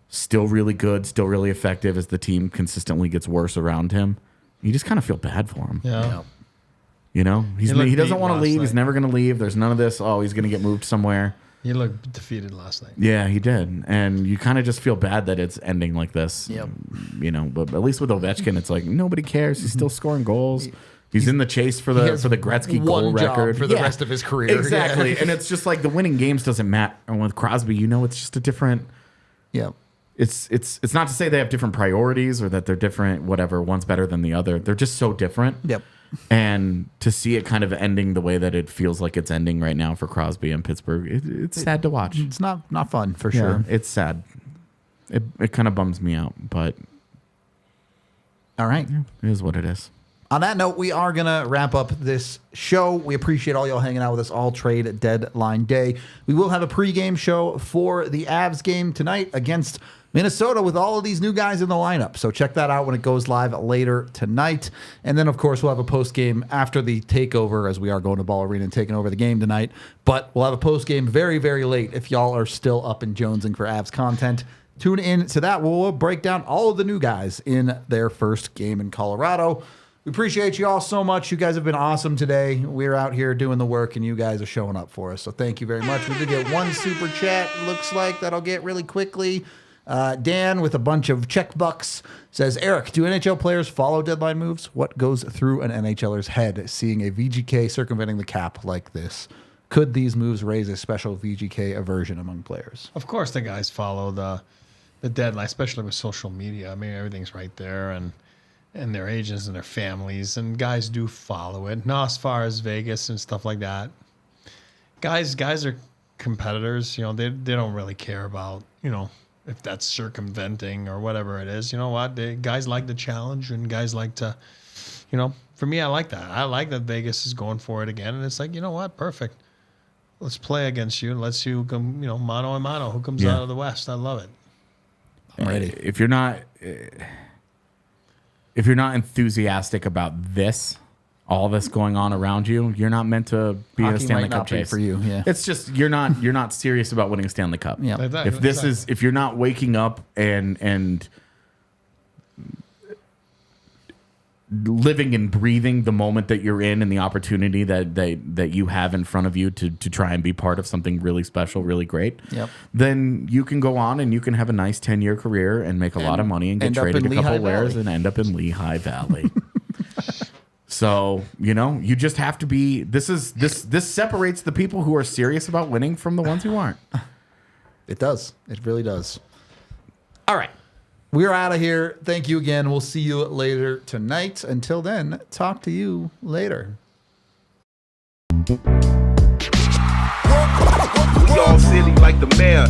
Still really good, still really effective as the team consistently gets worse around him. You just kind of feel bad for him. yeah. You know, He looked he doesn't beat want to last leave. He's night. never going to leave. There's none of this. Oh, he's going to get moved somewhere. He looked defeated last night. Yeah, he did. And you kind of just feel bad that it's ending like this. Yep. You know, but at least with Ovechkin, it's like nobody cares. He's still scoring goals. He's in the chase for He the has Gretzky goal one job record for the rest of his career. Exactly. Yeah. And it's just like the winning games doesn't matter. And with Crosby, it's just a different. Yeah. It's not to say they have different priorities or that they're different. Whatever, one's better than the other. They're just so different. Yep. And to see it kind of ending the way that it feels like it's ending right now for Crosby and Pittsburgh, it's sad to watch. It's not fun for Yeah, sure. it's sad. It kind of bums me out, but All right. it is what it is. On that note, we are going to wrap up this show. We appreciate all y'all hanging out with us all trade deadline day. We will have a pregame show for the Avs game tonight against Minnesota with all of these new guys in the lineup. So check that out when it goes live later tonight. And then, of course, we'll have a postgame after the takeover, as we are going to Ball Arena and taking over the game tonight. But we'll have a postgame very, very late if y'all are still up and jonesing for Avs content. Tune in to that. We'll break down all of the new guys in their first game in Colorado. We appreciate you all so much. You guys have been awesome today. We're out here doing the work, and you guys are showing up for us. So thank you very much. We did get one super chat. Looks like that'll get really quickly. Dan with a bunch of check bucks says, Eric, do NHL players follow deadline moves? What goes through an NHLer's head seeing a VGK circumventing the cap like this? Could these moves raise a special VGK aversion among players? Of course, the guys follow the deadline, especially with social media. I mean, everything's right there, and their agents and their families, and guys do follow it. Now, as far as Vegas and stuff like that, guys are competitors. They don't really care about if that's circumventing or whatever it is. You know what? Guys like the challenge, and guys like to, for me, I like that. I like that Vegas is going for it again, and it's like, you know what? Perfect. Let's play against you. Let's see who come, mano a mano. Who comes out of the West? I love it. I'm ready. If you're not enthusiastic about all this going on around you, you're not meant to be in a Hockey Stanley might Cup not be chase for you, yeah. It's just you're not serious about winning a Stanley Cup. Yeah. Exactly. If you're not waking up and living and breathing the moment that you're in and the opportunity that you have in front of you to try and be part of something really special, really great, Yep. then you can go on and you can have a nice 10-year career and make a lot of money and get end up traded in a couple Lehigh wares Valley. and end up in Lehigh Valley. So, you just have to be this separates the people who are serious about winning from the ones who aren't. It does. It really does. All right. We're out of here. Thank you again. We'll see you later tonight. Until then, talk to you later. We all silly like the mayor.